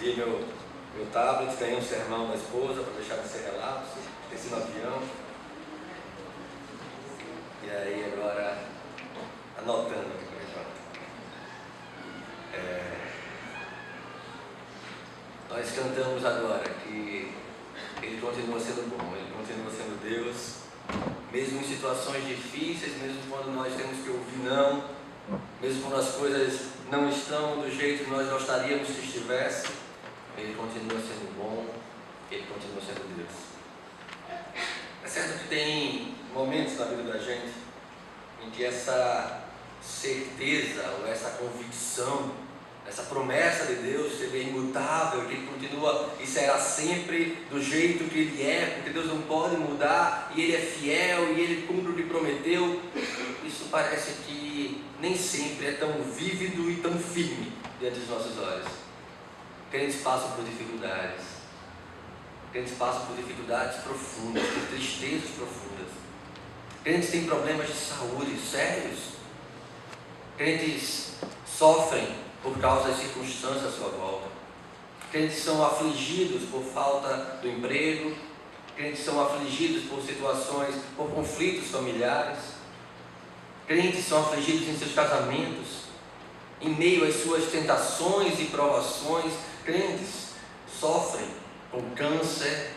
Perdi meu tablet, ganhei um sermão da esposa para deixar de ser relapso, desci no avião. E aí agora, anotando aqui por enquanto. Nós cantamos agora que Ele continua sendo bom, Ele continua sendo Deus, mesmo em situações difíceis, mesmo quando nós temos que ouvir não, mesmo quando as coisas não estão do jeito que nós gostaríamos que estivesse, Ele continua sendo bom, Ele continua sendo Deus. É certo que tem momentos na vida da gente em que essa certeza ou essa convicção, essa promessa de Deus, Ele é imutável, que Ele continua e será sempre do jeito que Ele é, porque Deus não pode mudar, e Ele é fiel, e Ele cumpre o que prometeu. Isso parece que nem sempre é tão vívido e tão firme diante dos nossos olhos. Crentes passam por dificuldades, crentes passam por dificuldades profundas, por tristezas profundas. Crentes têm problemas de saúde sérios, crentes sofrem por causa das circunstâncias à sua volta. Crentes são afligidos por falta do emprego, crentes são afligidos por situações, por conflitos familiares, crentes são afligidos em seus casamentos, em meio às suas tentações e provações. Crentes sofrem com câncer,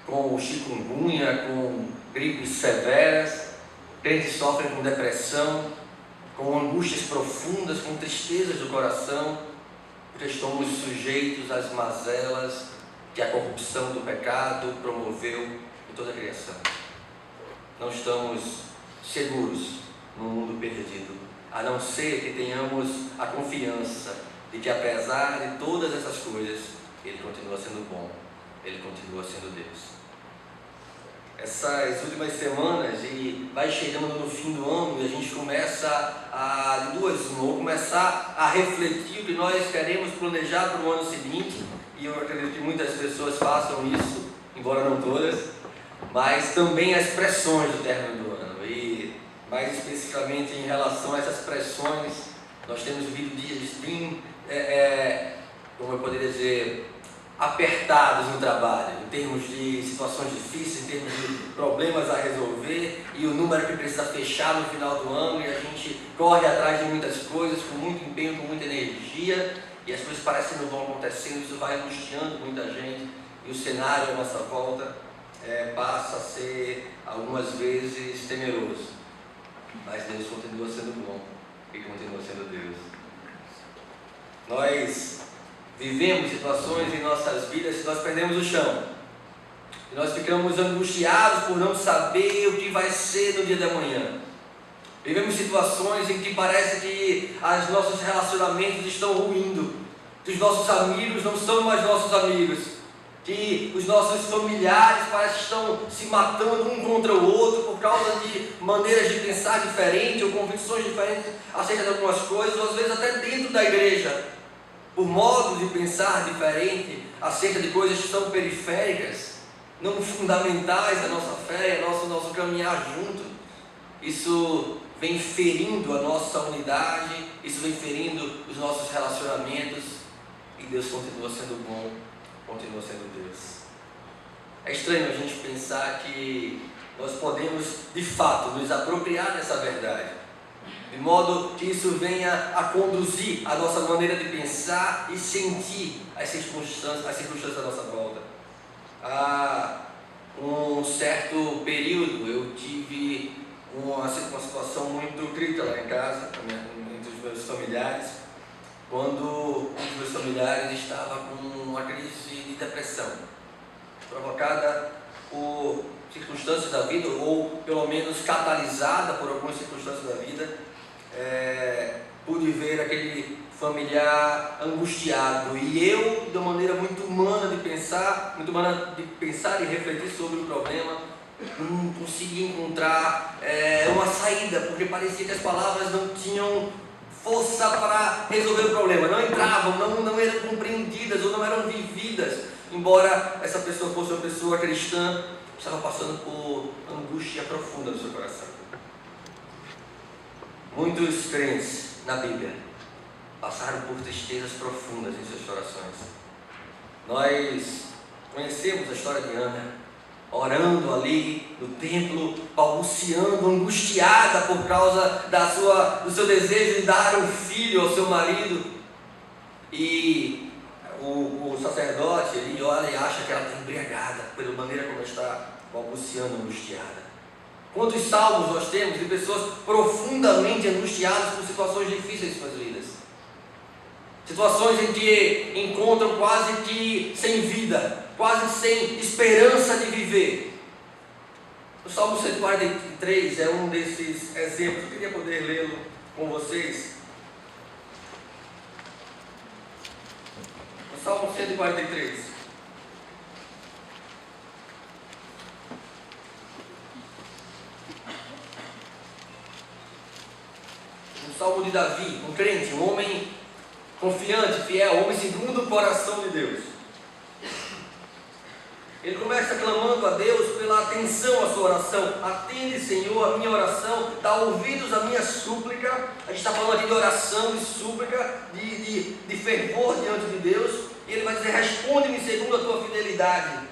com chikungunya, com gripes severas. Crentes sofrem com depressão, com angústias profundas, com tristezas do coração, porque estamos sujeitos às mazelas que a corrupção do pecado promoveu em toda a criação. Não estamos seguros no mundo perdido, a não ser que tenhamos a confiança de que, apesar de todas essas coisas, Ele continua sendo bom, Ele continua sendo Deus. Essas últimas semanas, e vai chegando no fim do ano, e a gente começa de duas uma, ou começar a refletir o que nós queremos planejar para o ano seguinte, e eu acredito que muitas pessoas façam isso, embora não todas, mas também as pressões do término do ano, e mais especificamente em relação a essas pressões, nós temos vivido dias bem, como eu poderia dizer, apertados no trabalho, em termos de situações difíceis, em termos de problemas a resolver, e o número que precisa fechar no final do ano, e a gente corre atrás de muitas coisas, com muito empenho, com muita energia, e as coisas parecem que não vão acontecendo, isso vai angustiando muita gente, e o cenário à nossa volta passa a ser, algumas vezes, temeroso. Mas Deus continua sendo bom, e continua sendo Deus. Nós vivemos situações em nossas vidas que nós perdemos o chão. E nós ficamos angustiados por não saber o que vai ser no dia de amanhã. Vivemos situações em que parece que os nossos relacionamentos estão ruindo, que os nossos amigos não são mais nossos amigos, que os nossos familiares parecem que estão se matando um contra o outro por causa de maneiras de pensar diferentes ou convicções diferentes acerca de algumas coisas, ou às vezes até dentro da igreja, por modos de pensar diferente acerca de coisas que são periféricas, não fundamentais da nossa fé, nosso caminhar junto. Isso vem ferindo a nossa unidade, isso vem ferindo os nossos relacionamentos, e Deus continua sendo bom, continua sendo Deus. É estranho a gente pensar que nós podemos, de fato, nos apropriar dessa verdade, de modo que isso venha a conduzir a nossa maneira de pensar e sentir as circunstâncias da nossa volta. Há um certo período eu tive uma situação muito crítica lá em casa, entre os meus familiares, quando um dos meus familiares estava com uma crise de depressão, provocada por circunstâncias da vida, ou pelo menos catalisada por algumas circunstâncias da vida. Pude ver aquele familiar angustiado, e eu, de uma maneira muito humana de pensar e refletir sobre o problema, não conseguia encontrar uma saída, porque parecia que as palavras não tinham força para resolver o problema, não entravam, não eram compreendidas ou não eram vividas, embora essa pessoa fosse uma pessoa cristã, estava passando por angústia profunda no seu coração. Muitos crentes na Bíblia passaram por tristezas profundas em seus corações. Nós conhecemos a história de Ana, orando ali no templo, balbuciando, angustiada por causa do seu desejo de dar um filho ao seu marido. E o sacerdote, ele olha e acha que ela está embriagada, pela maneira como ela está balbuciando, angustiada. Quantos salmos nós temos de pessoas profundamente angustiadas por situações difíceis em suas vidas? Situações em que encontram quase que sem vida, quase sem esperança de viver. O Salmo 143 é um desses exemplos. Eu queria poder lê-lo com vocês. O Salmo 143. Um salmo de Davi, um crente, um homem confiante, fiel, um homem segundo o coração de Deus. Ele começa clamando a Deus pela atenção à sua oração. Atende, Senhor, a minha oração, dá ouvidos à minha súplica. A gente está falando aqui de oração, de súplica, de fervor diante de Deus. E ele vai dizer: responde-me segundo a tua fidelidade.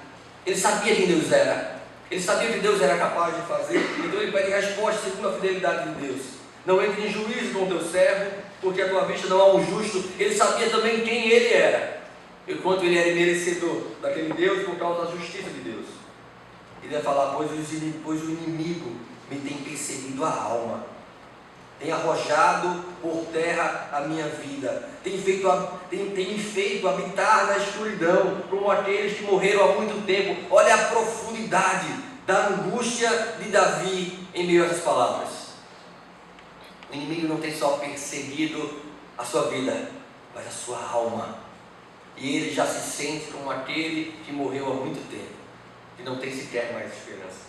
Ele sabia quem Deus era, ele sabia o que Deus era capaz de fazer. Então ele pede resposta segundo a fidelidade de Deus. Não entre em juízo com o teu servo, porque à tua vista não há um justo. Ele sabia também quem ele era, e quanto ele era merecedor daquele Deus por causa da justiça de Deus. Ele vai falar: pois o inimigo me tem perseguido a alma, tem arrojado por terra a minha vida, tem me feito habitar na escuridão, como aqueles que morreram há muito tempo. Olha a profundidade da angústia de Davi em meio a essas palavras. O inimigo não tem só perseguido a sua vida, mas a sua alma. E ele já se sente como aquele que morreu há muito tempo, e não tem sequer mais esperança.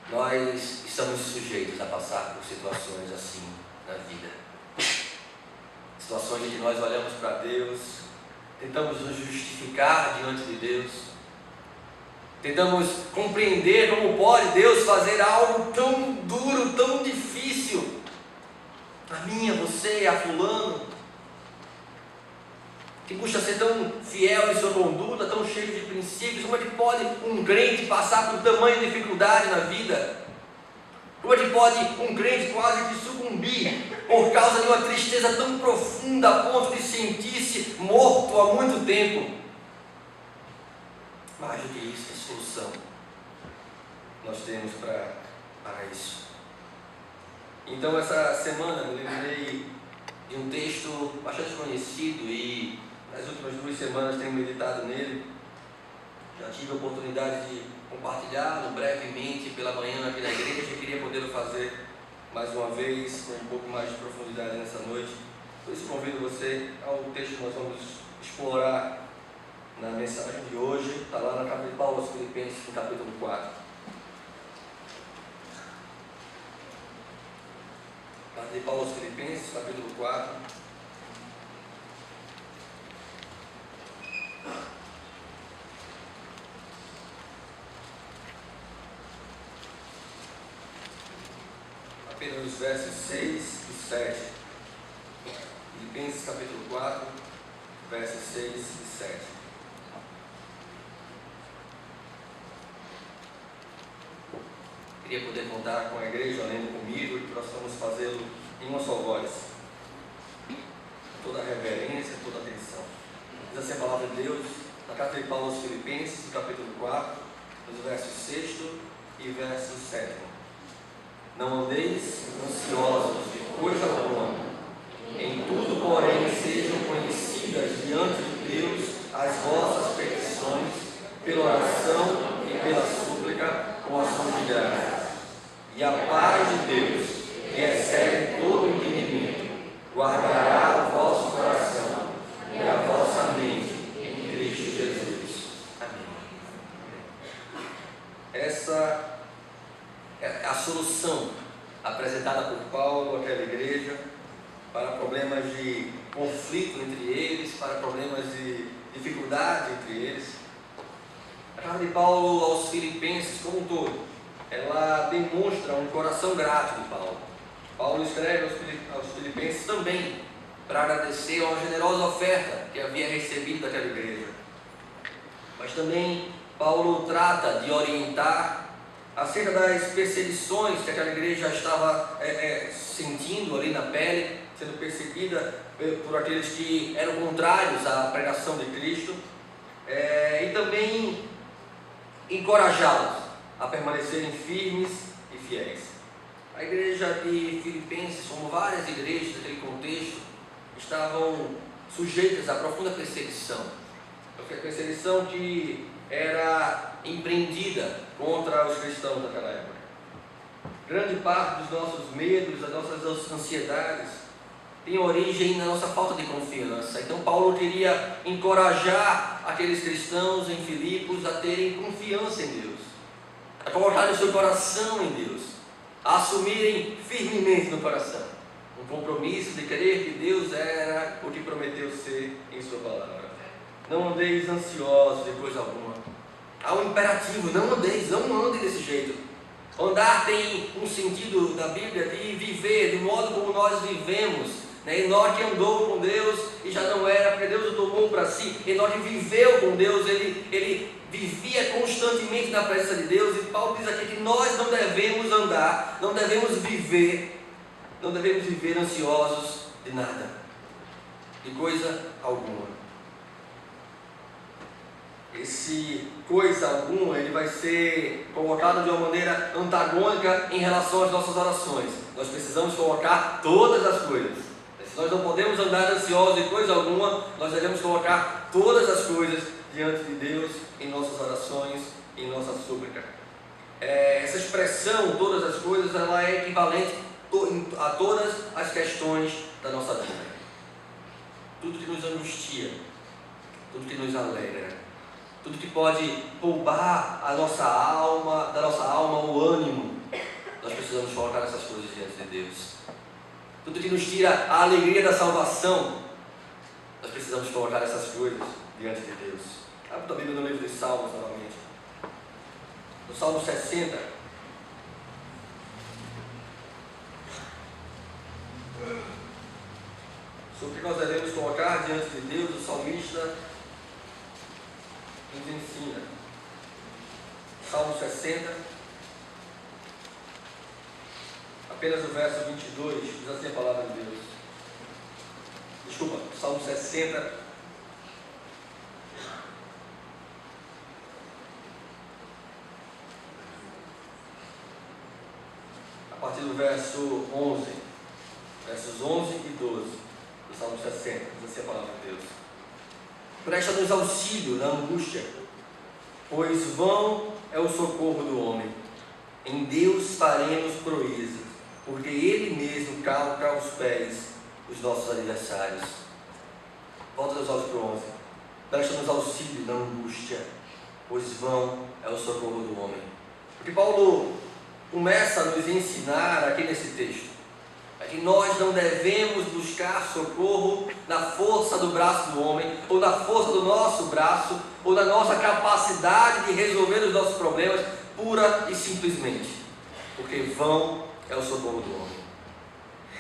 Nós estamos sujeitos a passar por situações assim na vida. Situações em que nós olhamos para Deus, tentamos nos justificar diante de Deus, tentamos compreender como pode Deus fazer algo tão duro, tão difícil a mim, a você, a fulano, que busca ser tão fiel em sua conduta, tão cheio de princípios. Como é que pode um crente passar por tamanha dificuldade na vida? Como é que pode um crente quase que sucumbir por causa de uma tristeza tão profunda a ponto de sentir-se morto há muito tempo? Mais do que isso, a solução nós temos para isso. Então, essa semana eu lembrei de um texto bastante conhecido e nas últimas 2 semanas tenho meditado nele. Já tive a oportunidade de compartilhá-lo brevemente pela manhã aqui na igreja. Eu queria poder fazer mais uma vez com um pouco mais de profundidade nessa noite. Por isso convido você ao texto que nós vamos explorar na mensagem de hoje. Está lá na carta de Paulo aos Filipenses, no capítulo 4. Carta de Paulo aos Filipenses, capítulo 4. Apenas os versos 6 e 7. Filipenses capítulo 4, versos 6 e 7. Queria poder contar com a igreja lendo comigo e que possamos fazê-lo em uma só voz. Toda a reverência, toda a atenção. Diz assim a palavra de Deus, na carta de Paulo aos Filipenses, capítulo 4, nos versos 6 e verso 7. Não andeis ansiosos de coisa alguma, em tudo, porém, sejam conhecidas diante de Deus as vossas petições, pela oração e pela súplica, com ação de graça. E a paz de Deus, que excede todo entendimento, guardará o vosso coração e a vossa mente em Cristo Jesus. Amém. Essa é a solução apresentada por Paulo àquela igreja para problemas de conflito entre eles, para problemas de dificuldade entre eles. A carta de Paulo aos Filipenses como um todo, ela demonstra um coração grato de Paulo. Paulo escreve aos Filipenses também para agradecer a uma generosa oferta que havia recebido daquela igreja. Mas também Paulo trata de orientar acerca das perseguições que aquela igreja estava sentindo ali na pele, sendo perseguida por aqueles que eram contrários à pregação de Cristo, e também encorajá-los a permanecerem firmes e fiéis. A igreja de Filipenses, como várias igrejas daquele contexto, estavam sujeitas à profunda perseguição. A perseguição que era empreendida contra os cristãos daquela época. Grande parte dos nossos medos, das nossas ansiedades, tem origem na nossa falta de confiança. Então Paulo queria encorajar aqueles cristãos em Filipos a terem confiança em Deus, a colocarem o seu coração em Deus, a assumirem firmemente no coração um compromisso de crer que Deus era o que prometeu ser em sua palavra. Não andeis ansiosos de coisa alguma. Há um imperativo, não andeis, não andem desse jeito. Andar tem um sentido na Bíblia de viver, de modo como nós vivemos. Enoque andou com Deus e já não era, porque Deus o tomou para si. Enoque viveu com Deus, ele vivia constantemente na presença de Deus. E Paulo diz aqui que nós não devemos andar, não devemos viver ansiosos de nada, de coisa alguma. Esse coisa alguma, ele vai ser colocado de uma maneira antagônica em relação às nossas orações. Nós precisamos colocar todas as coisas. Se nós não podemos andar ansiosos de coisa alguma, nós devemos colocar todas as coisas diante de Deus em nossas orações, em nossa súplica. Essa expressão, todas as coisas, ela é equivalente a todas as questões da nossa vida. Tudo que nos angustia, tudo que nos alegra, tudo que pode roubar da nossa alma o ânimo, nós precisamos colocar essas coisas diante de Deus. Tudo que nos tira a alegria da salvação, nós precisamos colocar essas coisas diante de Deus. Abra tua Bíblia no livro de Salmos novamente. No Salmo 60. Sobre o que nós devemos colocar diante de Deus, o salmista nos ensina. Salmo 60, apenas o verso 22, diz assim a palavra de Deus. Desculpa, Salmo 60, a partir do verso 11, versos 11 e 12, do Salmo 60, diz assim a palavra de Deus. Presta-nos auxílio na angústia, pois vão é o socorro do homem. Em Deus faremos proezas, porque Ele mesmo calca aos pés os nossos adversários. Volta os olhos para o 11. Presta-nos auxílio na angústia, pois vão é o socorro do homem. Porque Paulo começa a nos ensinar aqui nesse texto que nós não devemos buscar socorro na força do braço do homem, ou na força do nosso braço, ou na nossa capacidade de resolver os nossos problemas, pura e simplesmente, porque vão é o socorro do homem.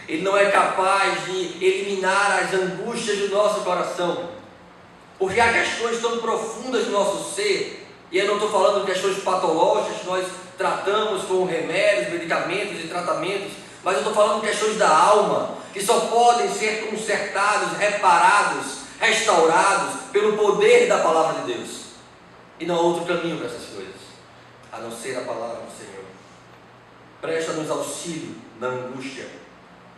Ele não é capaz de eliminar as angústias do nosso coração, porque há questões tão profundas do nosso ser, e eu não estou falando de questões patológicas que nós tratamos com remédios, medicamentos e tratamentos, mas eu estou falando de questões da alma, que só podem ser consertados, reparados, restaurados pelo poder da palavra de Deus. E não há outro caminho para essas coisas, a não ser a palavra do Senhor. Presta-nos auxílio na angústia,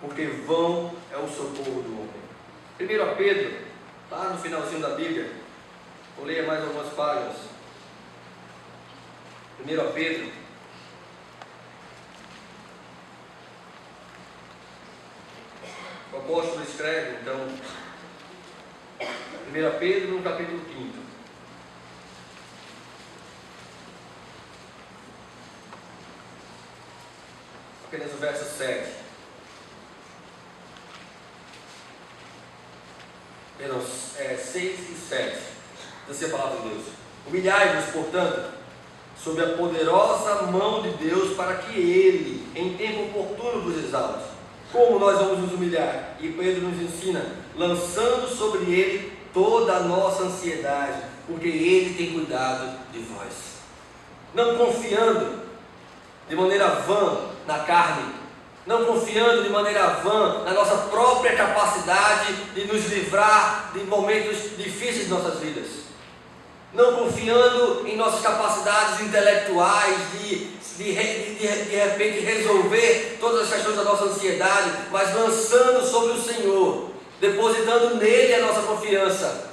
porque vão é o socorro do homem. 1 Pedro, lá no finalzinho da Bíblia, vou ler mais algumas páginas. 1 Pedro, o apóstolo escreve, então, 1 Pedro, no capítulo 5. Apenas o verso 7. Perdão, 6 e 7. Diz assim a palavra de Deus. Humilhai-vos, portanto, sob a poderosa mão de Deus, para que Ele, em tempo oportuno, vos exalte, Como nós vamos nos humilhar? E Pedro nos ensina, lançando sobre ele toda a nossa ansiedade, porque ele tem cuidado de vós. Não confiando de maneira vã na carne, não confiando de maneira vã na nossa própria capacidade de nos livrar de momentos difíceis de nossas vidas, não confiando em nossas capacidades intelectuais de repente resolver todas as questões da nossa ansiedade, mas lançando sobre o Senhor, depositando nele a nossa confiança,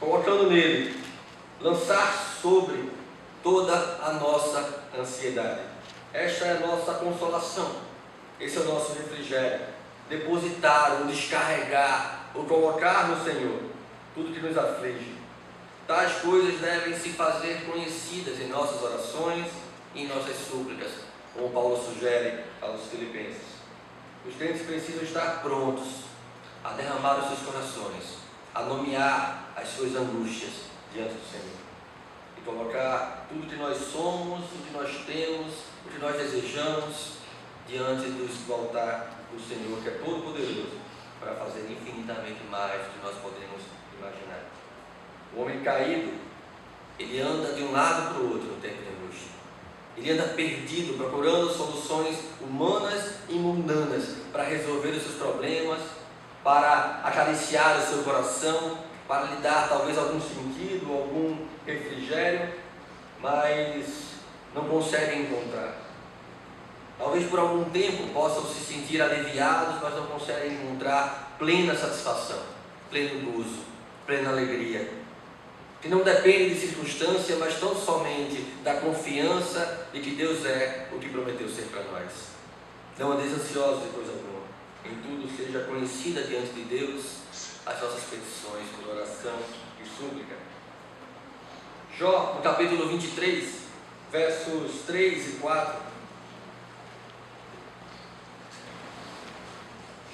colocando nele, lançar sobre toda a nossa ansiedade. Esta é a nossa consolação, esse é o nosso refrigério, depositar ou descarregar ou colocar no Senhor tudo que nos aflige. Tais coisas devem se fazer conhecidas em nossas orações e em nossas súplicas, como Paulo sugere aos Filipenses. Os crentes precisam estar prontos a derramar os seus corações, a nomear as suas angústias diante do Senhor e colocar tudo que nós somos, o que nós temos, o que nós desejamos diante do altar do Senhor, que é todo poderoso para fazer infinitamente mais do que nós podemos imaginar. O homem caído, ele anda de um lado para o outro no tempo de angústia. Ele anda perdido, procurando soluções humanas e mundanas para resolver os seus problemas, para acariciar o seu coração, para lhe dar talvez algum sentido, algum refrigério, mas não conseguem encontrar. Talvez por algum tempo possam se sentir aliviados, mas não conseguem encontrar plena satisfação, pleno gozo, plena alegria, que não depende de circunstância, mas tão somente da confiança de que Deus é o que prometeu ser para nós. Não andeis ansiosos de coisa alguma, em tudo seja conhecida diante de Deus as nossas petições por oração e súplica. Jó, no capítulo 23, versos 3 e 4.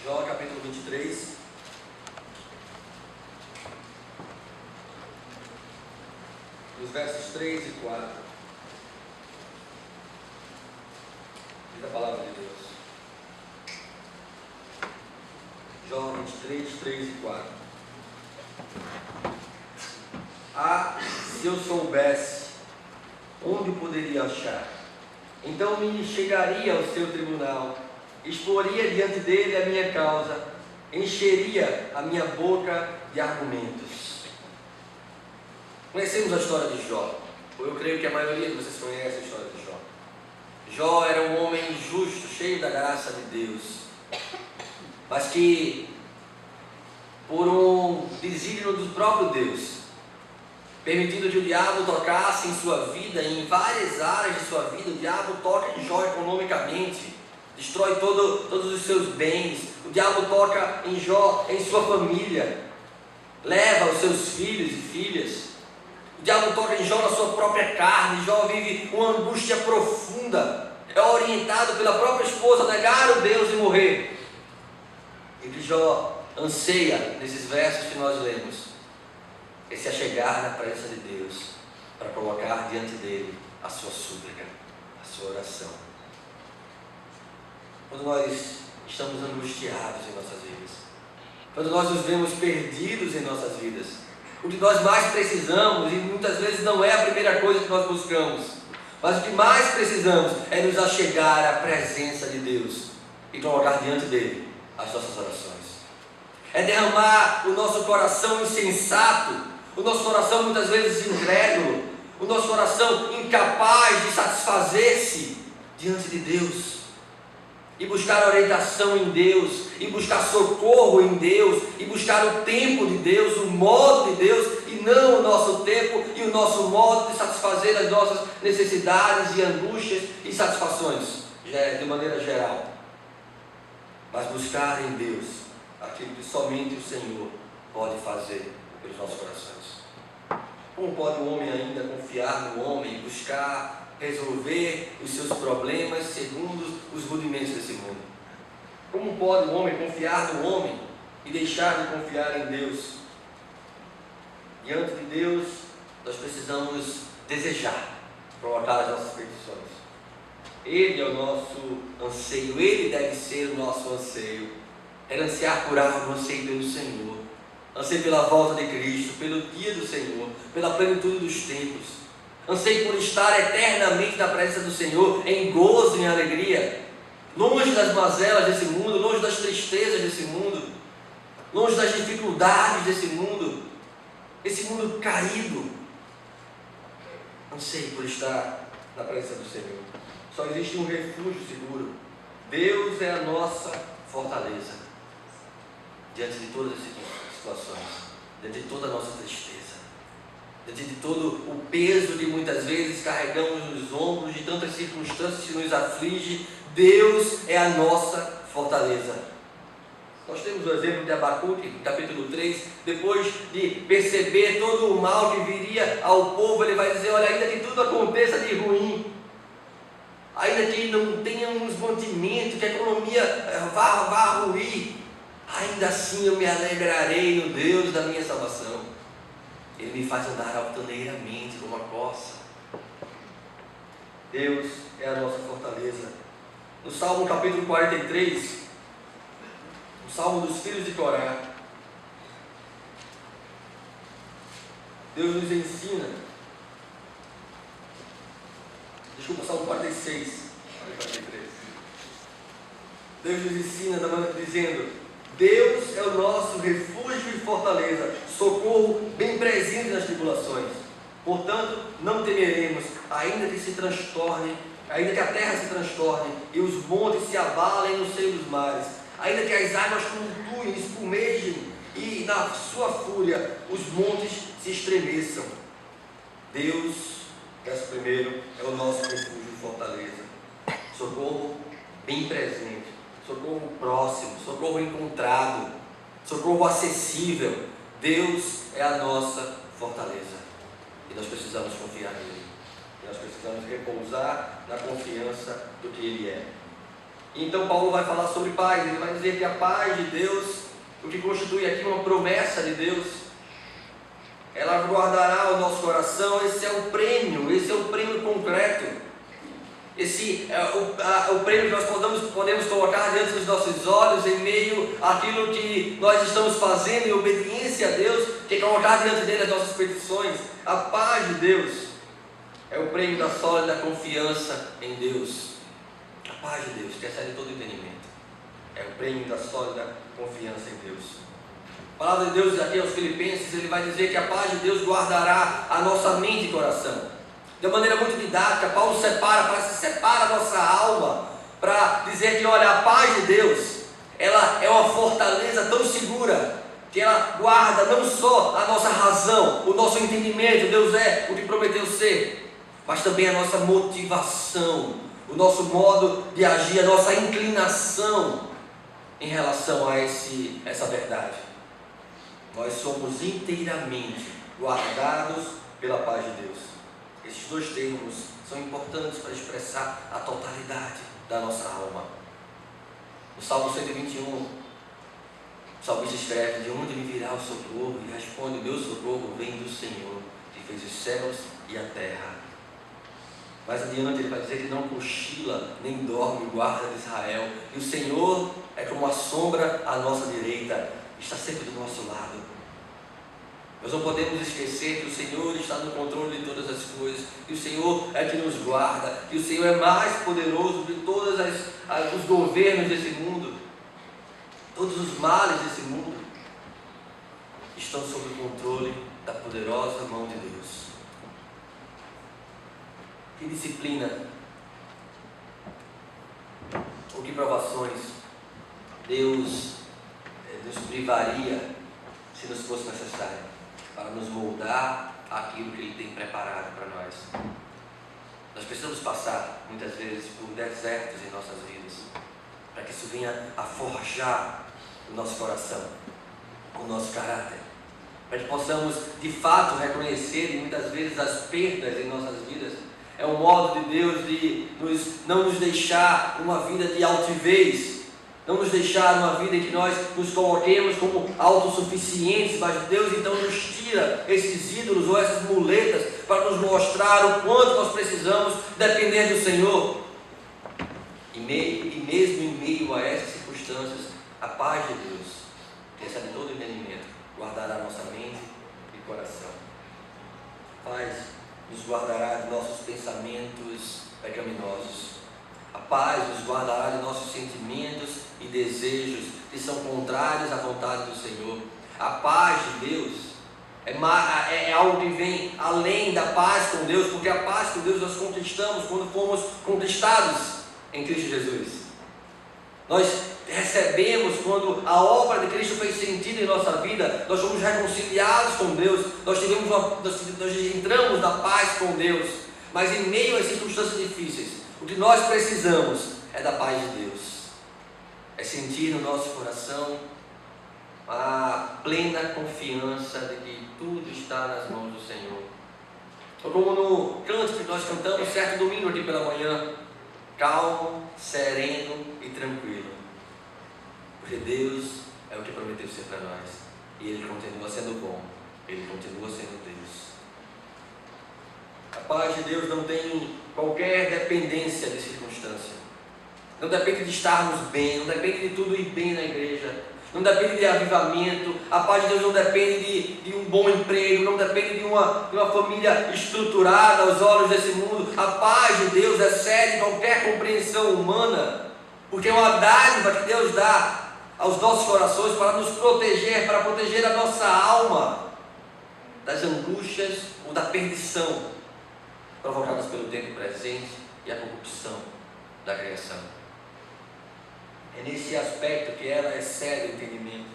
Jó, capítulo 23. Os versos 3 e 4. Diz a palavra de Deus. Jó 23, 3 e 4. Ah, se eu soubesse onde poderia achar, então me chegaria ao seu tribunal, exporia diante dele a minha causa, encheria a minha boca de argumentos. Conhecemos a história de Jó, eu creio que a maioria de vocês conhece a história de Jó. Jó era um homem justo, cheio da graça de Deus, mas que, por um desígnio do próprio Deus, permitindo que o diabo tocasse em sua vida, em várias áreas de sua vida, o diabo toca em Jó economicamente, destrói todos os seus bens, o diabo toca em Jó, em sua família, leva os seus filhos e filhas. O diabo toca em Jó na sua própria carne. Jó vive uma angústia profunda, é orientado pela própria esposa a negar o Deus e morrer. E que Jó anseia, nesses versos que nós lemos, é se achegar na presença de Deus, para colocar diante dele a sua súplica, a sua oração. Quando nós estamos angustiados em nossas vidas, quando nós nos vemos perdidos em nossas vidas, o que nós mais precisamos, e muitas vezes não é a primeira coisa que nós buscamos, mas o que mais precisamos é nos achegar à presença de Deus e colocar diante dele as nossas orações. É derramar o nosso coração insensato, o nosso coração muitas vezes incrédulo, o nosso coração incapaz de satisfazer-se diante de Deus, e buscar orientação em Deus, e buscar socorro em Deus, e buscar o tempo de Deus, o modo de Deus, e não o nosso tempo e o nosso modo de satisfazer as nossas necessidades e angústias e satisfações, de maneira geral. Mas buscar em Deus aquilo que somente o Senhor pode fazer pelos nossos corações. Como pode o homem ainda confiar no homem e buscar resolver os seus problemas segundo os rudimentos desse mundo? Como pode o homem confiar no homem e deixar de confiar em Deus? Diante de Deus, nós precisamos desejar colocar as nossas petições. Ele é o nosso anseio, Ele deve ser o nosso anseio. É ansiar por algo, anseio pelo Senhor, anseio pela volta de Cristo, pelo dia do Senhor, pela plenitude dos tempos, anseio por estar eternamente na presença do Senhor, em gozo e em alegria, longe das mazelas desse mundo, longe das tristezas desse mundo, longe das dificuldades desse mundo, esse mundo caído. Anseio por estar na presença do Senhor. Só existe um refúgio seguro. Deus é a nossa fortaleza diante de todas as situações, diante de toda a nossa tristeza, diante de todo o peso que muitas vezes carregamos nos ombros, de tantas circunstâncias que nos afligem. Deus é a nossa fortaleza. Nós temos o exemplo de Abacuque, capítulo 3, depois de perceber todo o mal que viria ao povo, ele vai dizer: olha, ainda que tudo aconteça de ruim, ainda que não tenha um mantimento, que a economia vá ruir, ainda assim eu me alegrarei no Deus da minha salvação. Ele me faz andar altaneiramente como a corça. Deus é a nossa fortaleza. No Salmo capítulo 43, o Salmo dos filhos de Corá, Deus nos ensina. Desculpa, Salmo 46, 43. Deus nos ensina dizendo: Deus é o nosso refúgio e fortaleza, socorro bem presente nas tribulações. Portanto, não temeremos, ainda que se transtorne, ainda que a terra se transtorne e os montes se abalem no seio dos mares, ainda que as águas tumultuem, espumejem e na sua fúria os montes se estremeçam. Deus, verso 1, é o nosso refúgio e fortaleza, socorro bem presente, socorro próximo, socorro encontrado, socorro acessível. Deus é a nossa fortaleza e nós precisamos confiar nele, e nós precisamos repousar na confiança do que ele é. Então Paulo vai falar sobre paz. Ele vai dizer que a paz de Deus, o que constitui aqui uma promessa de Deus, ela guardará o nosso coração. Esse é o prêmio concreto. Esse é o prêmio que nós podemos colocar diante dos nossos olhos, em meio àquilo que nós estamos fazendo em obediência a Deus, que é colocar diante dele as nossas petições. A paz de Deus é o prêmio da sólida confiança em Deus. A paz de Deus, que excede todo entendimento, é o prêmio da sólida confiança em Deus. A palavra de Deus aqui aos Filipenses, ele vai dizer que a paz de Deus guardará a nossa mente e coração. De uma maneira muito didática, Paulo parece que separa a nossa alma para dizer que, olha, a paz de Deus, ela é uma fortaleza tão segura, que ela guarda não só a nossa razão, o nosso entendimento, Deus é o que prometeu ser, mas também a nossa motivação, o nosso modo de agir, a nossa inclinação em relação a essa verdade. Nós somos inteiramente guardados pela paz de Deus. Esses dois termos são importantes para expressar a totalidade da nossa alma. No Salmo 121, o salmista escreve: de onde me virá o socorro? E responde: meu socorro vem do Senhor, que fez os céus e a terra. Mais adiante ele vai dizer que não cochila nem dorme o guarda de Israel, e o Senhor é como a sombra à nossa direita, está sempre do nosso lado. Nós não podemos esquecer que o Senhor está no controle de todas as coisas, que o Senhor é que nos guarda, que o Senhor é mais poderoso de todos os governos desse mundo. Todos os males desse mundo estão sob o controle da poderosa mão de Deus. Que disciplina ou que provações Deus nos privaria se nos fosse necessário, para nos moldar aquilo que Ele tem preparado para nós. Nós precisamos passar muitas vezes por desertos em nossas vidas, para que isso venha a forjar o nosso coração, o nosso caráter, para que possamos de fato reconhecer muitas vezes as perdas em nossas vidas. É um modo de Deus de não nos deixar uma vida de altivez, não nos deixar uma vida em que nós nos coloquemos como autossuficientes, mas Deus então nos tira esses ídolos ou essas muletas para nos mostrar o quanto nós precisamos depender do Senhor. E mesmo em meio a essas circunstâncias, a paz de Deus, que excede todo entendimento, guardará nossa mente e coração. A paz nos guardará de nossos pensamentos pecaminosos. A paz nos guardará de nossos sentimentos e desejos que são contrários à vontade do Senhor. A paz de Deus é algo que vem além da paz com Deus, porque a paz com Deus nós conquistamos quando fomos conquistados em Cristo Jesus. Nós recebemos quando a obra de Cristo fez sentido em nossa vida, nós fomos reconciliados com Deus, nós entramos na paz com Deus. Mas em meio às circunstâncias difíceis, o que nós precisamos é da paz de Deus. É sentir no nosso coração a plena confiança de que tudo está nas mãos do Senhor. Como no canto que nós cantamos certo domingo aqui pela manhã, calmo, sereno e tranquilo. Porque Deus é o que prometeu ser para nós. E Ele continua sendo bom. Ele continua sendo Deus. A paz de Deus não tem qualquer dependência de circunstância. Não depende de estarmos bem, não depende de tudo ir bem na igreja, não depende de avivamento. A paz de Deus não depende de um bom emprego, não depende de uma família estruturada aos olhos desse mundo. A paz de Deus excede qualquer compreensão humana, porque é uma dádiva que Deus dá aos nossos corações para nos proteger, para proteger a nossa alma das angústias ou da perdição provocadas pelo tempo presente e a corrupção da criação. É nesse aspecto que ela excede o entendimento,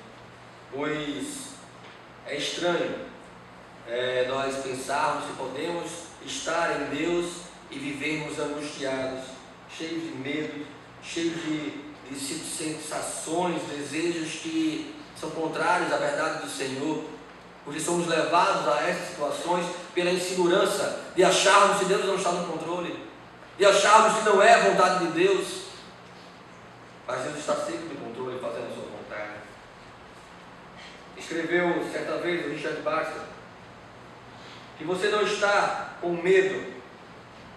pois é estranho nós pensarmos que podemos estar em Deus e vivermos angustiados, cheios de medo, cheios de sensações, desejos que são contrários à verdade do Senhor, porque somos levados a essas situações pela insegurança de acharmos que Deus não está no controle, de acharmos que não é a vontade de Deus. Mas Deus está sempre no controle, fazendo a sua vontade. Escreveu certa vez o Richard Baxter que você não está com medo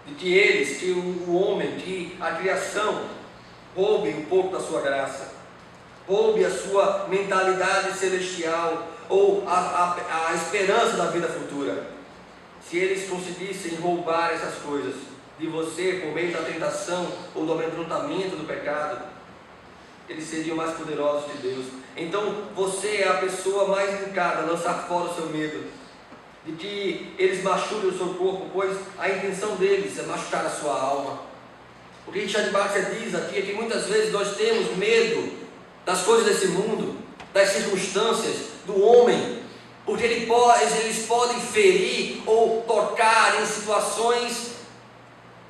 de que o homem, que a criação roube um pouco da sua graça, roube a sua mentalidade celestial ou a esperança da vida futura. Se eles conseguissem roubar essas coisas de você por meio da tentação ou do amedrontamento do pecado, eles seriam mais poderosos de Deus. Então você é a pessoa mais indicada a lançar fora o seu medo de que eles machuquem o seu corpo, pois a intenção deles é machucar a sua alma. O que Richard Baxter diz aqui é que muitas vezes nós temos medo das coisas desse mundo, das circunstâncias, do homem, porque eles podem ferir ou tocar em situações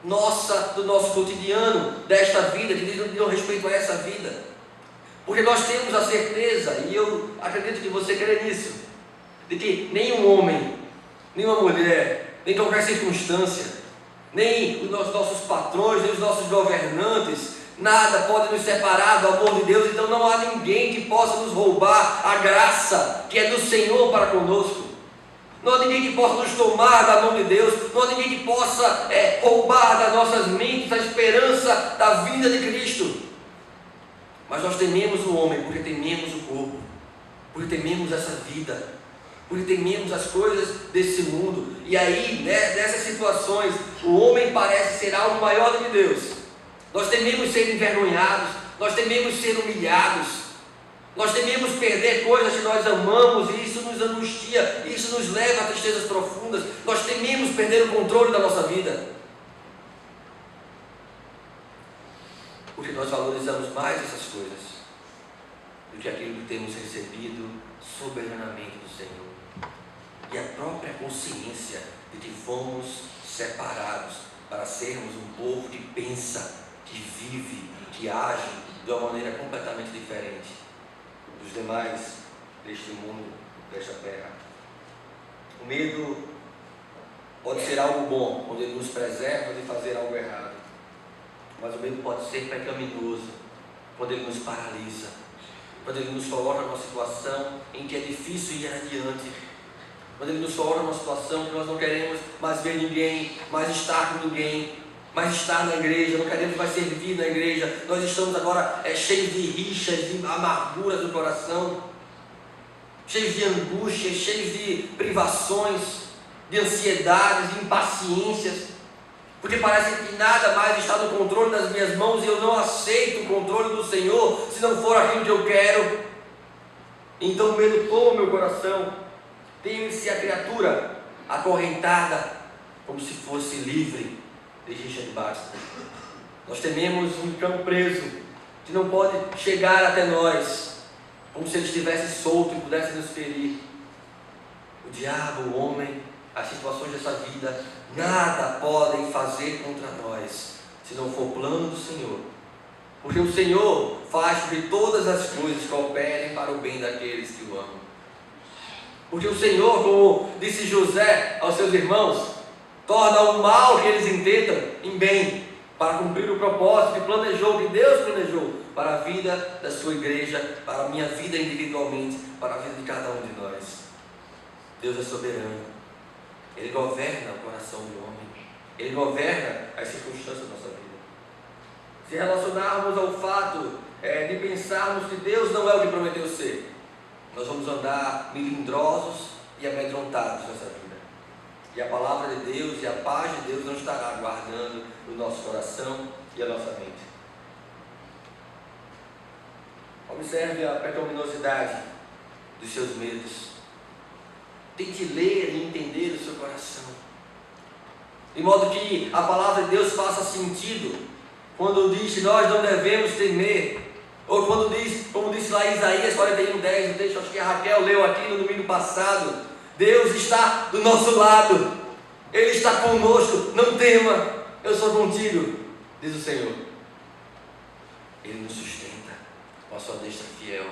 do nosso cotidiano, desta vida, que dizem respeito a essa vida. Porque nós temos a certeza, e eu acredito que você crê nisso, de que nenhum homem, nenhuma mulher, nem qualquer circunstância, nem os nossos patrões, nem os nossos governantes, nada pode nos separar do amor de Deus. Então não há ninguém que possa nos roubar a graça que é do Senhor para conosco. Não há ninguém que possa nos tomar da mão de Deus. Não há ninguém que possa roubar das nossas mentes a esperança da vinda de Cristo. Mas nós tememos o homem porque tememos o corpo, porque tememos essa vida, porque tememos as coisas desse mundo. E aí, nessas situações, o homem parece ser algo maior do que Deus. Nós tememos ser envergonhados, nós tememos ser humilhados, nós tememos perder coisas que nós amamos, e isso nos angustia, isso nos leva a tristezas profundas. Nós tememos perder o controle da nossa vida, porque nós valorizamos mais essas coisas do que aquilo que temos recebido soberanamente do Senhor, e a própria consciência de que fomos separados para sermos um povo que pensa, que vive, que age de uma maneira completamente diferente dos demais deste mundo, desta terra. O medo pode ser algo bom, quando ele nos preserva de fazer algo errado, mas o medo pode ser pecaminoso quando ele nos paralisa, quando ele nos coloca numa situação em que é difícil ir adiante, quando ele nos coloca numa situação que nós não queremos mais ver ninguém, mais estar com ninguém, mais estar na igreja, não queremos mais servir na igreja. Nós estamos agora cheios de rixas, de amarguras do coração, cheios de angústias, cheios de privações, de ansiedades, de impaciências, porque parece que nada mais está no controle das minhas mãos e eu não aceito o controle do Senhor se não for aquilo que eu quero. Então o medo toma meu coração. Teme-se a criatura acorrentada como se fosse livre, diz Richard Baxter. Nós tememos um cão preso que não pode chegar até nós, como se ele estivesse solto e pudesse nos ferir. O diabo, o homem, as situações dessa vida, nada podem fazer contra nós, se não for o plano do Senhor. Porque o Senhor faz com que todas as coisas cooperem para o bem daqueles que o amam. Porque o Senhor, como disse José aos seus irmãos, torna o mal que eles intentam em bem, para cumprir o propósito que planejou, que Deus planejou para a vida da sua igreja, para a minha vida individualmente, para a vida de cada um de nós. Deus é soberano. Ele governa o coração do homem. Ele governa as circunstâncias da nossa vida. Se relacionarmos ao fato de pensarmos que Deus não é o que prometeu ser, nós vamos andar melindrosos e amedrontados nessa vida. E a palavra de Deus e a paz de Deus não estará guardando o nosso coração e a nossa mente. Observe a pecaminosidade dos seus medos. Tente ler e entender o seu coração, de modo que a palavra de Deus faça sentido quando diz que nós não devemos temer, ou quando diz, como disse lá em Isaías 41:10, o texto acho que a Raquel leu aqui no domingo passado: Deus está do nosso lado, Ele está conosco, não tema, eu sou contigo, diz o Senhor. Ele nos sustenta com a sua destra fiel.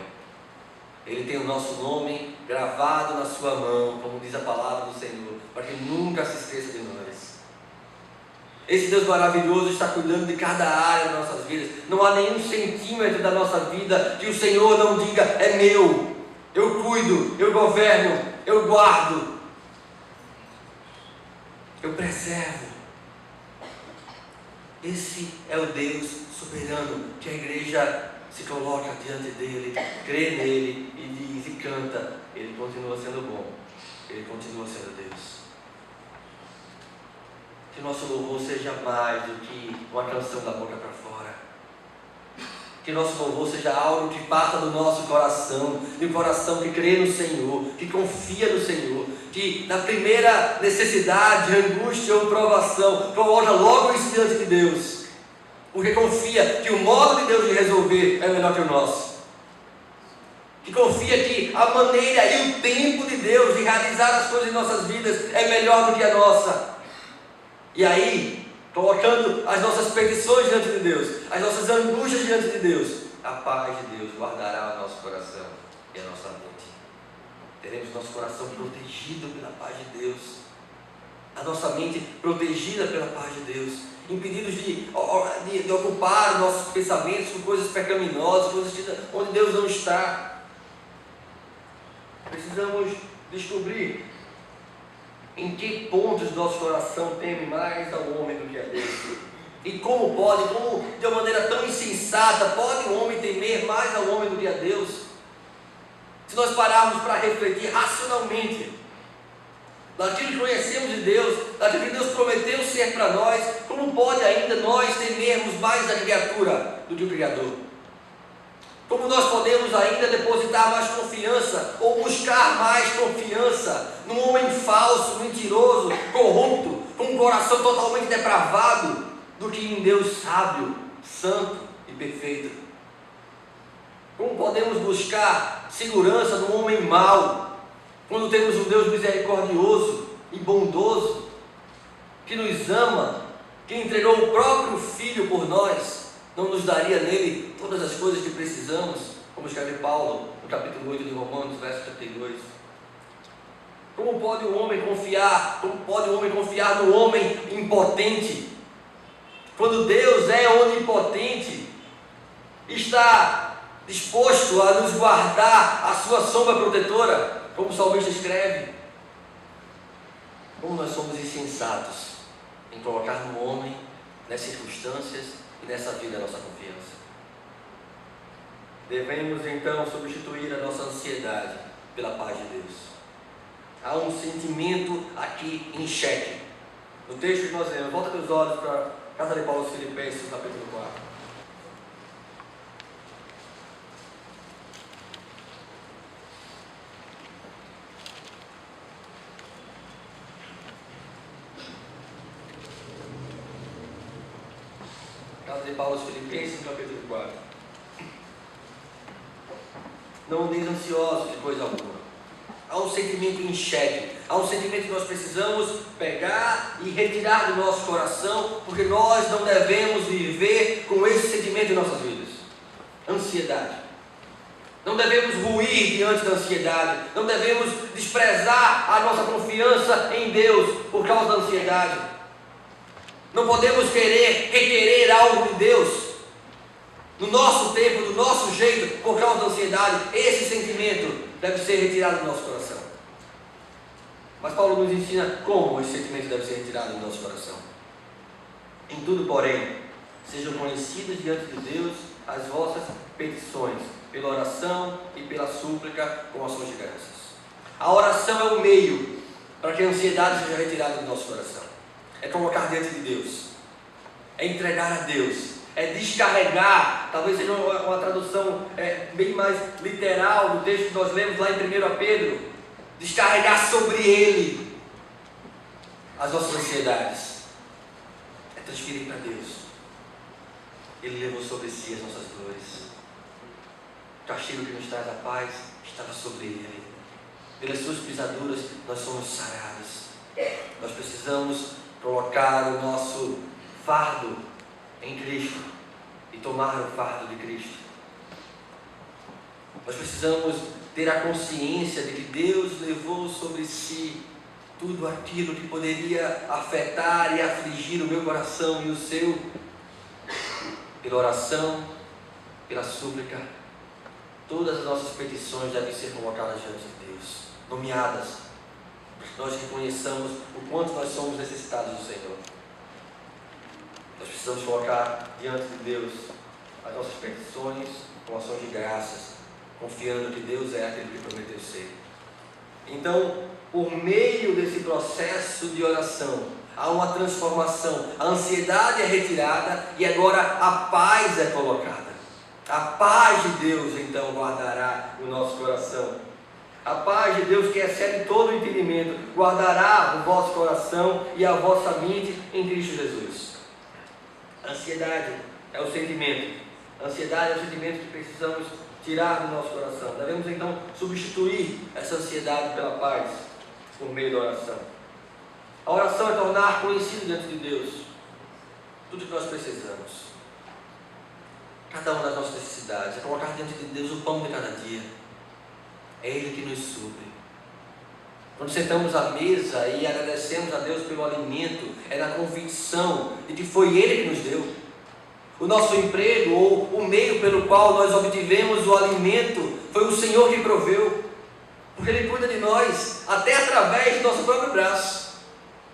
Ele tem o nosso nome gravado na sua mão, como diz a palavra do Senhor, para que nunca se esqueça de nós. Esse Deus maravilhoso está cuidando de cada área das nossas vidas. Não há nenhum centímetro da nossa vida que o Senhor não diga: é meu, eu cuido, eu governo, eu guardo, eu preservo. Esse é o Deus soberano que a igreja se coloca diante dele, crê nele e diz e canta: ele continua sendo bom, ele continua sendo Deus. Que nosso louvor seja mais do que uma canção da boca para fora. Que nosso louvor seja algo que parta do nosso coração, de um coração que crê no Senhor, que confia no Senhor, que na primeira necessidade, angústia ou provação, coloca logo isso diante de Deus, porque confia que o modo de Deus de resolver é melhor que o nosso, que confia que a maneira e o tempo de Deus de realizar as coisas em nossas vidas é melhor do que a nossa. E aí, colocando as nossas petições diante de Deus, as nossas angústias diante de Deus, a paz de Deus guardará o nosso coração e a nossa mente. Teremos nosso coração protegido pela paz de Deus, a nossa mente protegida pela paz de Deus, impedidos de ocupar nossos pensamentos com coisas pecaminosas, coisas onde Deus não está. Precisamos descobrir em que pontos do nosso coração teme mais ao homem do que a Deus. E como de uma maneira tão insensata, pode o homem temer mais ao homem do que a Deus? Se nós pararmos para refletir racionalmente daquilo que conhecemos de Deus, daquilo que Deus prometeu ser para nós, como pode ainda nós temermos mais a criatura do que o Criador? Como nós podemos ainda depositar mais confiança, ou buscar mais confiança num homem falso, mentiroso, corrupto, com um coração totalmente depravado, do que em Deus sábio, santo e perfeito? Como podemos buscar segurança num homem mau, quando temos um Deus misericordioso e bondoso, que nos ama, que entregou o próprio Filho por nós? Não nos daria nele todas as coisas que precisamos, como escreve Paulo no capítulo 8 de Romanos, verso 32. Como pode o homem confiar no homem impotente, quando Deus é onipotente, está disposto a nos guardar a sua sombra protetora, como o salmista escreve? Como nós somos insensatos em colocar no homem nas circunstâncias e nessa vida a nossa confiança. Devemos então substituir a nossa ansiedade pela paz de Deus. Há um sentimento aqui em xeque. No texto que nós lemos, volta teus olhos para a carta de Paulo aos Filipenses, capítulo 4. Carta de Paulo aos Filipenses, capítulo 4. Não andeis ansiosos de coisa alguma. Há um sentimento em xeque. Há um sentimento que nós precisamos pegar e retirar do nosso coração, porque nós não devemos viver com esse sentimento em nossas vidas. Ansiedade. Não devemos ruir diante da ansiedade. Não devemos desprezar a nossa confiança em Deus por causa da ansiedade. Não podemos requerer algo de Deus no nosso tempo, do nosso jeito, por causa da ansiedade. Esse sentimento deve ser retirado do nosso coração. Mas Paulo nos ensina como esse sentimento deve ser retirado do nosso coração. Em tudo, porém, sejam conhecidas diante de Deus as vossas petições, pela oração e pela súplica com ações de graças. A oração é o meio para que a ansiedade seja retirada do nosso coração. É colocar diante de Deus, é entregar a Deus, é descarregar. Talvez seja uma tradução bem mais literal do texto que nós lemos lá em 1 Pedro. Descarregar sobre Ele as nossas ansiedades, é transferir para Deus. Ele levou sobre si as nossas dores. O castigo que nos traz a paz estava sobre Ele. Pelas suas pisaduras nós somos sarados. Nós precisamos colocar o nosso fardo em Cristo e tomar o fardo de Cristo. Nós precisamos ter a consciência de que Deus levou sobre si tudo aquilo que poderia afetar e afligir o meu coração e o seu, pela oração, pela súplica. Todas as nossas petições devem ser colocadas diante de Deus, nomeadas, para que nós reconheçamos o quanto nós somos necessitados do Senhor. Nós precisamos colocar diante de Deus as nossas petições com ações de graças, confiando que Deus é aquele que prometeu ser. Então, por meio desse processo de oração, há uma transformação. A ansiedade é retirada e agora a paz é colocada. A paz de Deus, então, guardará o nosso coração. A paz de Deus, que excede todo o entendimento, guardará o vosso coração e a vossa mente em Cristo Jesus. A ansiedade é o sentimento. A ansiedade é o sentimento que precisamos tirar do nosso coração. Devemos então substituir essa ansiedade pela paz por meio da oração. A oração é tornar conhecido diante de Deus tudo o que nós precisamos, cada uma das nossas necessidades, é colocar diante de Deus o pão de cada dia. É Ele que nos supre. Quando sentamos à mesa e agradecemos a Deus pelo alimento, é na convicção de que foi Ele que nos deu. O nosso emprego ou o meio pelo qual nós obtivemos o alimento foi o Senhor que proveu, porque Ele cuida de nós, até através do nosso próprio braço.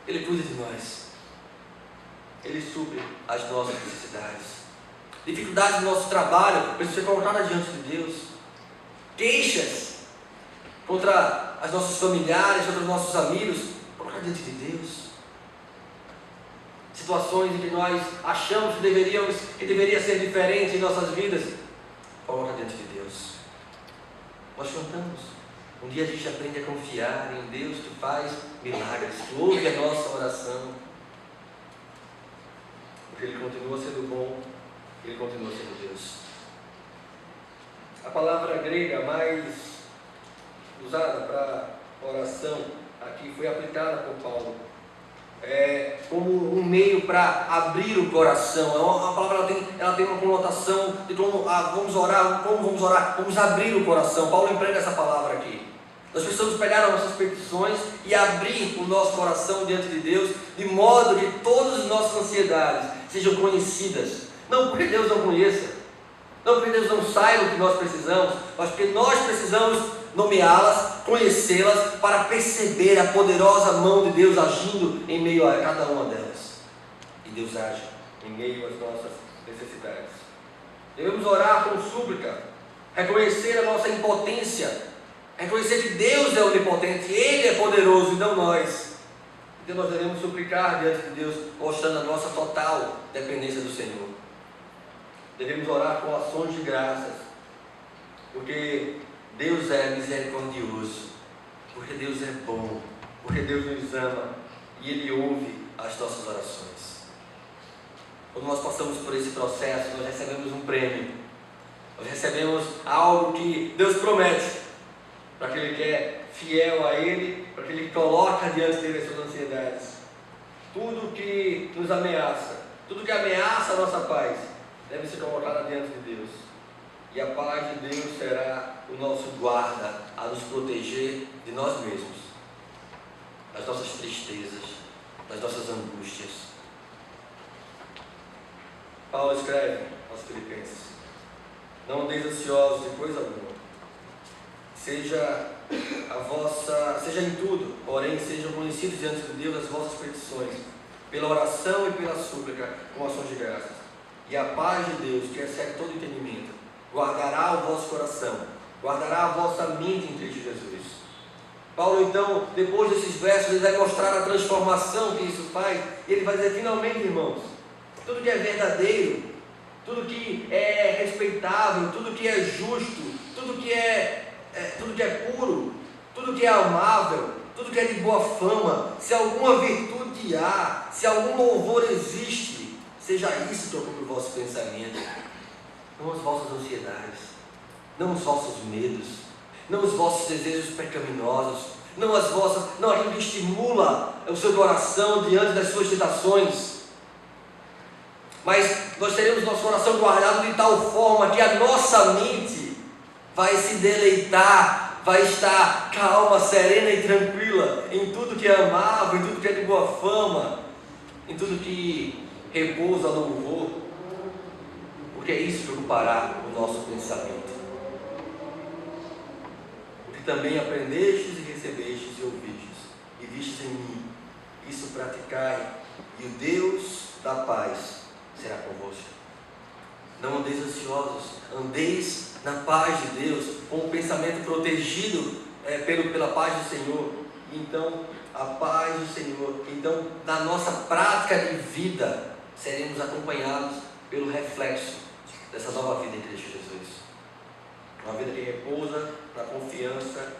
Ele cuida de nós. Ele supre as nossas necessidades. Dificuldades no nosso trabalho precisam ser colocadas diante de Deus. Queixas contra as nossas familiares, contra os nossos amigos, colocar diante de Deus. Situações em que nós achamos que deveria ser diferente em nossas vidas, coloca diante de Deus. Nós cantamos. Um dia a gente aprende a confiar em Deus que faz milagres, que ouve a nossa oração, porque Ele continua sendo bom, Ele continua sendo Deus. A palavra grega mais usada para oração aqui foi aplicada por Paulo como um meio para abrir o coração. A palavra ela tem uma conotação de como vamos orar, vamos abrir o coração. Paulo emprega essa palavra aqui. Nós precisamos pegar as nossas petições e abrir o nosso coração diante de Deus, de modo que todas as nossas ansiedades sejam conhecidas. Não porque Deus não conheça, não porque Deus não saiba o que nós precisamos, mas porque nós precisamos nomeá-las, conhecê-las, para perceber a poderosa mão de Deus agindo em meio a cada uma delas. E Deus age em meio às nossas necessidades. Devemos orar com súplica, reconhecer a nossa impotência, reconhecer que Deus é onipotente, Ele é poderoso e não nós. Então nós devemos suplicar diante de Deus, mostrando a nossa total dependência do Senhor. Devemos orar com ações de graças, porque Deus é misericordioso, porque Deus é bom, porque Deus nos ama e Ele ouve as nossas orações. Quando nós passamos por esse processo, nós recebemos um prêmio, nós recebemos algo que Deus promete para aquele que é fiel a Ele, para aquele que coloca diante dele as suas ansiedades. Tudo que nos ameaça, tudo que ameaça a nossa paz, deve ser colocado diante de Deus. E a paz de Deus será o nosso guarda a nos proteger de nós mesmos, das nossas tristezas, das nossas angústias. Paulo escreve aos Filipenses: não andeis ansiosos de coisa alguma, seja em tudo, porém sejam conhecidos diante de Deus as vossas petições, pela oração e pela súplica, com ações de graças. E a paz de Deus, que excede todo entendimento, guardará o vosso coração, guardará a vossa mente em Cristo Jesus. Paulo, então, depois desses versos, ele vai mostrar a transformação que isso faz, e ele vai dizer: finalmente, irmãos, tudo que é verdadeiro, tudo que é respeitável, tudo que é justo, tudo que é puro, tudo que é amável, tudo que é de boa fama, se alguma virtude há, se algum louvor existe, seja isso que ocupe o vosso pensamento. Não as vossas ansiedades, não os vossos medos, não os vossos desejos pecaminosos, não aquilo que estimula o seu coração diante das suas tentações. Mas nós teremos nosso coração guardado de tal forma que a nossa mente vai se deleitar, vai estar calma, serena e tranquila em tudo que é amável, em tudo que é de boa fama, em tudo que repousa louvor, porque é isso que ocupará o nosso pensamento. Porque também aprendestes e recebestes e ouvistes, e vistes em mim, isso praticai, e o Deus da paz será convosco. Não andeis ansiosos, andeis na paz de Deus, com o pensamento protegido pela paz do Senhor. Então, a paz do Senhor, então, na nossa prática de vida, seremos acompanhados pelo reflexo dessa nova vida em Cristo Jesus. Uma vida que repousa na confiança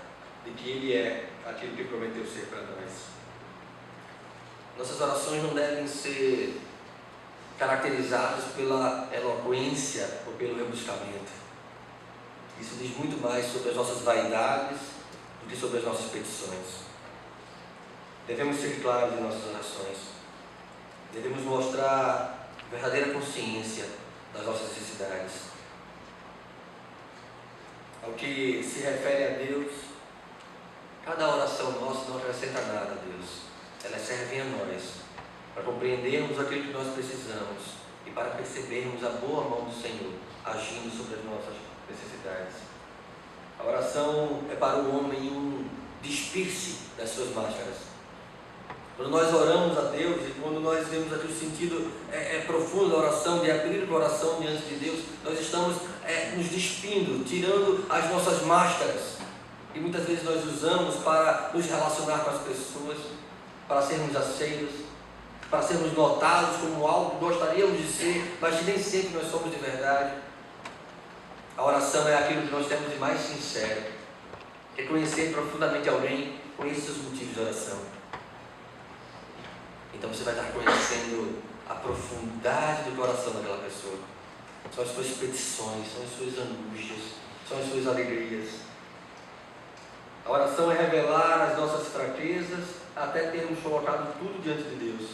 de que Ele é aquilo que prometeu ser para nós. Nossas orações não devem ser caracterizadas pela eloquência ou pelo rebuscamento. Isso diz muito mais sobre as nossas vaidades do que sobre as nossas petições. Devemos ser claros em nossas orações. Devemos mostrar verdadeira consciência das nossas necessidades. Ao que se refere a Deus, cada oração nossa não acrescenta nada a Deus. Elas servem a nós para compreendermos aquilo que nós precisamos e para percebermos a boa mão do Senhor agindo sobre as nossas necessidades. A oração é para o homem um despir-se das suas máscaras. Quando nós oramos a Deus e quando nós vemos aqui o sentido profundo da oração, de abrir o coração diante de Deus, nós estamos nos despindo, tirando as nossas máscaras, que muitas vezes nós usamos para nos relacionar com as pessoas, para sermos aceitos, para sermos notados como algo que gostaríamos de ser, mas que nem sempre nós somos de verdade. A oração é aquilo que nós temos de mais sincero, que é conhecer profundamente alguém, conhecer seus motivos de oração. Então você vai estar conhecendo a profundidade do coração daquela pessoa. São as suas petições, são as suas angústias, são as suas alegrias. A oração é revelar as nossas fraquezas até termos colocado tudo diante de Deus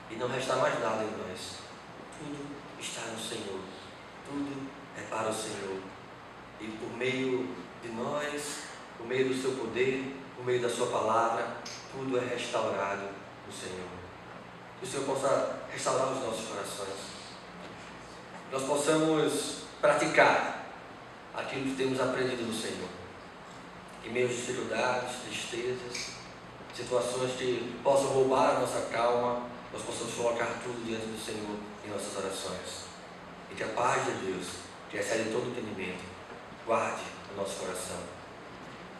e não restar mais nada em nós. Tudo está no Senhor, tudo é para o Senhor. E por meio de nós, por meio do seu poder, por meio da sua palavra, tudo é restaurado no Senhor. Que o Senhor possa restaurar os nossos corações. Nós possamos praticar aquilo que temos aprendido no Senhor. Em meio às dificuldades, tristezas, situações que possam roubar a nossa calma, nós possamos colocar tudo diante do Senhor em nossas orações. E que a paz de Deus, que excede todo entendimento, guarde o nosso coração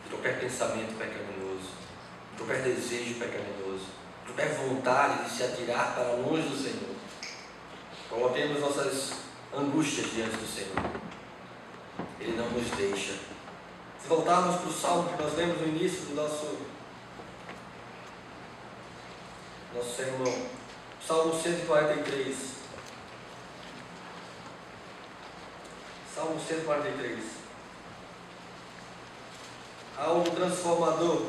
de qualquer pensamento pecaminoso, de qualquer desejo pecaminoso, de qualquer vontade de se atirar para longe do Senhor. Coloquemos nossas angústias diante do Senhor. Ele não nos deixa. Se voltarmos para o salmo que nós lemos no início do nosso sermão, Salmo 143. Salmo 143. Algo transformador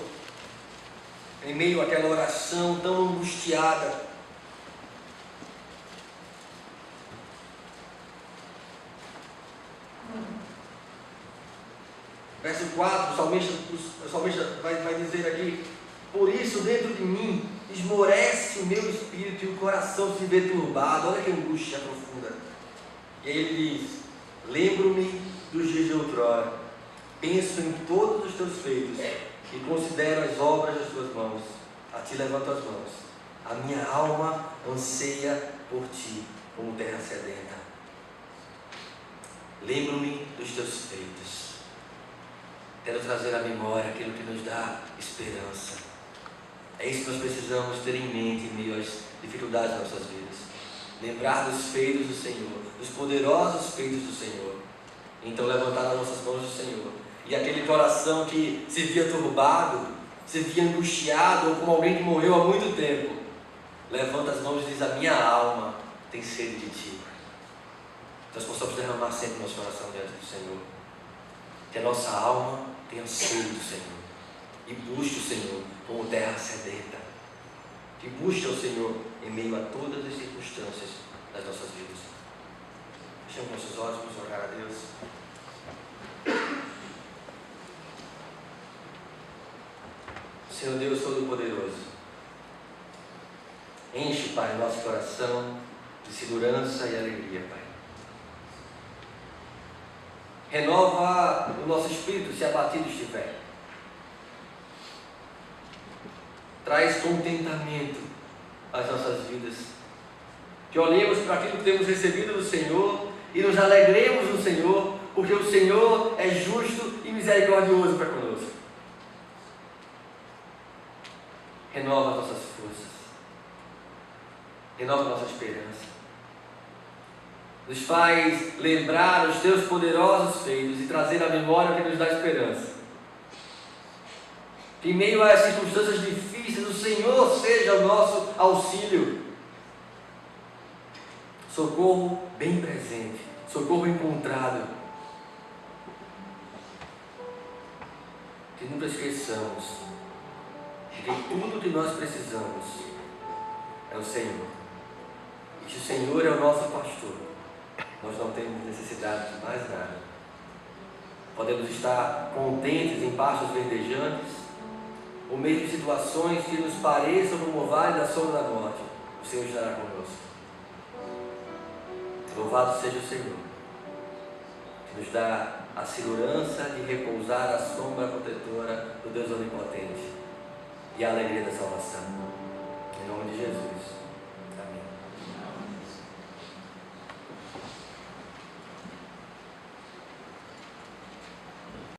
em meio àquela oração tão angustiada. Verso 4, o salmista vai dizer aqui: por isso dentro de mim esmorece o meu espírito e o coração se vê turbado. Olha que angústia profunda. E aí ele diz: lembro-me dos dias de outrora, penso em todos os teus feitos e considero as obras das tuas mãos. A ti levanto as mãos. A minha alma anseia por ti, como terra sedenta. Lembro-me dos teus feitos. Quero trazer à memória aquilo que nos dá esperança. É isso que nós precisamos ter em mente em meio às dificuldades das nossas vidas. Lembrar dos feitos do Senhor, dos poderosos feitos do Senhor. Então levantar as nossas mãos do Senhor. E aquele coração que se via turbado, se via angustiado, ou como alguém que morreu há muito tempo, levanta as mãos e diz: a minha alma tem sede de ti. Nós possamos derramar sempre nosso coração diante do Senhor. Que a nossa alma tenha sede do Senhor e busque o Senhor como terra sedenta, que busque o Senhor em meio a todas as circunstâncias das nossas vidas. Fechamos nossos olhos, vamos orar a Deus. Senhor Deus Todo-Poderoso, enche, Pai, nosso coração de segurança e alegria, Pai. Renova o nosso espírito se abatido estiver. Traz contentamento às nossas vidas. Que olhemos para aquilo que temos recebido do Senhor e nos alegremos no Senhor, porque o Senhor é justo e misericordioso para conosco. Renova as nossas forças. Renova a nossa esperança. Nos faz lembrar os teus poderosos feitos e trazer à memória o que nos dá esperança. Que em meio às circunstâncias difíceis, o Senhor seja o nosso auxílio. Socorro bem presente, socorro encontrado. Que nunca esqueçamos de que tudo que nós precisamos é o Senhor. E se o Senhor é o nosso pastor, nós não temos necessidade de mais nada. Podemos estar contentes em pastos verdejantes, ou meio de situações que nos pareçam como o vale da sombra da morte. O Senhor estará conosco. Louvado seja o Senhor, que nos dá a segurança de repousar à sombra protetora do Deus Onipotente e a alegria da salvação. Em nome de Jesus. Amém.